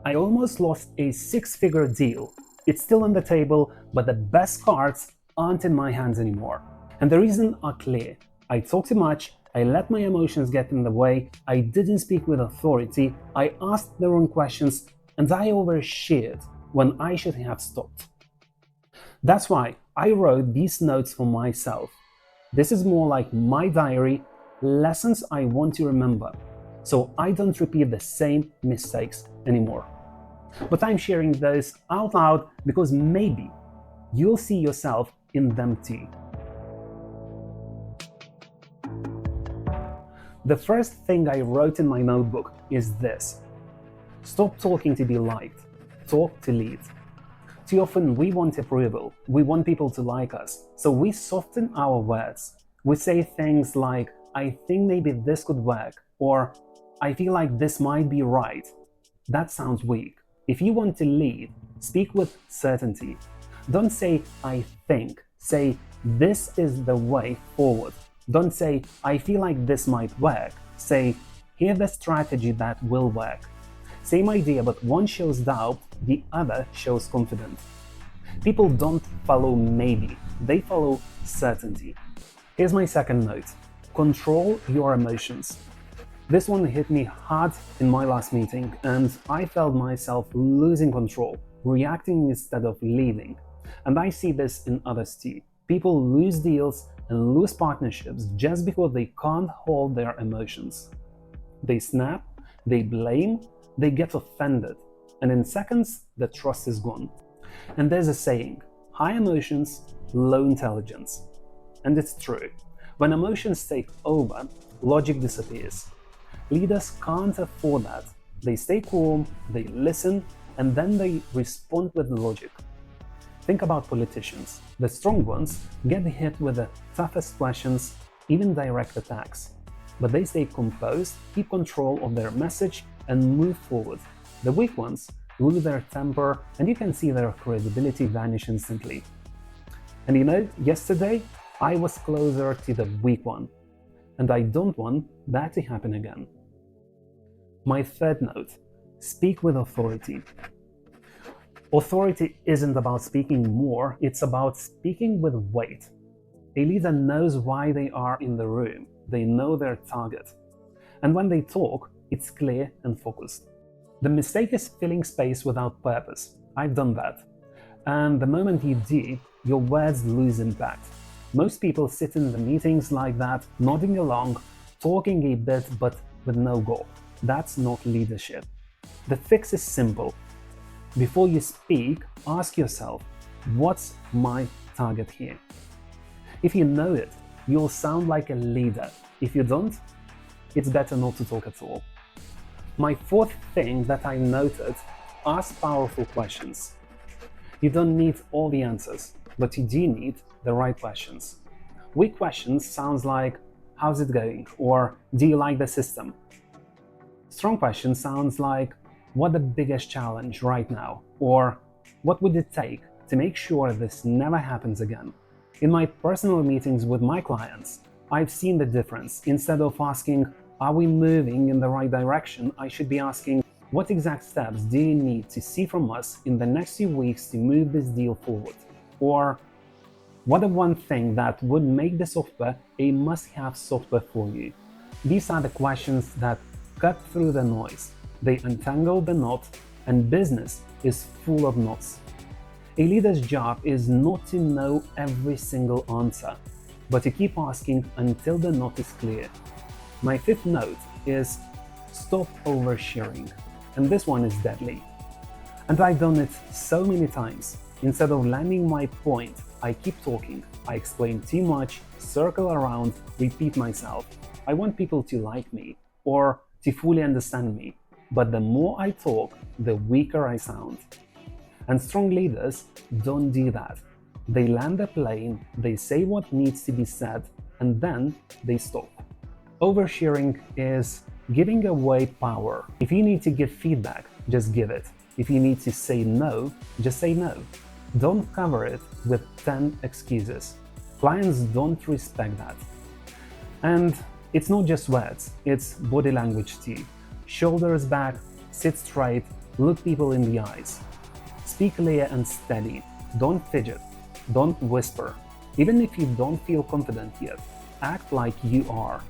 I almost lost a six-figure deal. It's still on the table, but the best cards aren't in my hands anymore. And the reasons are clear. I talk too much, I let my emotions get in the way, I didn't speak with authority, I asked the wrong questions, and I overshared when I should have stopped. That's why I wrote these notes for myself. This is more like my diary, lessons I want to remember, so I don't repeat the same mistakes anymore. But I'm sharing those out loud because maybe you'll see yourself in them too. The first thing I wrote in my notebook is this: stop talking to be liked, talk to lead. Too often we want approval, we want people to like us, so we soften our words. We say things like, I think maybe this could work, or I feel like this might be right. That sounds weak. If you want to lead, speak with certainty. Don't say, I think. Say, this is the way forward. Don't say, I feel like this might work. Say, here's the strategy that will work. Same idea, but one shows doubt, the other shows confidence. People don't follow maybe, they follow certainty. Here's my second note: control your emotions. This one hit me hard in my last meeting, and I felt myself losing control, reacting instead of leading. And I see this in others too. People lose deals and lose partnerships just because they can't hold their emotions. They snap, they blame, they get offended, and in seconds, the trust is gone. And there's a saying, high emotions, low intelligence. And it's true. When emotions take over, logic disappears. Leaders can't afford that. They stay calm, they listen, and then they respond with logic. Think about politicians. The strong ones get hit with the toughest questions, even direct attacks. But they stay composed, keep control of their message, and move forward. The weak ones lose their temper, and you can see their credibility vanish instantly. And you know, yesterday I was closer to the weak one, and I don't want that to happen again. My third note: speak with authority. Authority isn't about speaking more, it's about speaking with weight. A leader knows why they are in the room, they know their target. And when they talk, it's clear and focused. The mistake is filling space without purpose. I've done that. And the moment you do, your words lose impact. Most people sit in the meetings like that, nodding along, talking a bit but with no goal. That's not leadership. The fix is simple. Before you speak, ask yourself, what's my target here? If you know it, you'll sound like a leader. If you don't, it's better not to talk at all. My fourth thing that I noted: ask powerful questions. You don't need all the answers, but you do need the right questions. Weak questions sounds like, how's it going? Or do you like the system? Strong question sounds like, what the biggest challenge right now? Or what would it take to make sure this never happens again? In my personal meetings with my clients, I've seen the difference. Instead of asking, are we moving in the right direction? I should be asking, what exact steps do you need to see from us in the next few weeks to move this deal forward? Or what the one thing that would make the software a must-have software for you? These are the questions that cut through the noise. They untangle the knot, and business is full of knots. A leader's job is not to know every single answer, but to keep asking until the knot is clear. My fifth note is stop oversharing, and this one is deadly. And I've done it so many times. Instead of landing my point, I keep talking. I explain too much, circle around, repeat myself. I want people to like me or to fully understand me, but the more I talk, the weaker I sound. And strong leaders don't do that. They land the plane, they say what needs to be said, and then they stop. Oversharing is giving away power. If you need to give feedback, just give it. If you need to say no, just say no. Don't cover it with 10 excuses. Clients don't respect that. And it's not just words, it's body language too. Shoulders back, sit straight, Look people in the eyes. Speak clear and steady. Don't fidget. Don't whisper. Even if you don't feel confident yet, act like you are.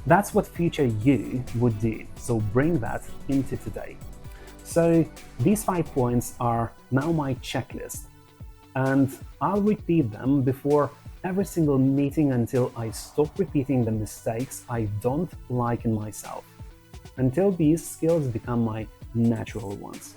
That's what future you would do, so bring that into today. So these 5 points are now my checklist, and I'll repeat them before every single meeting until I stop repeating the mistakes I don't like in myself, until these skills become my natural ones.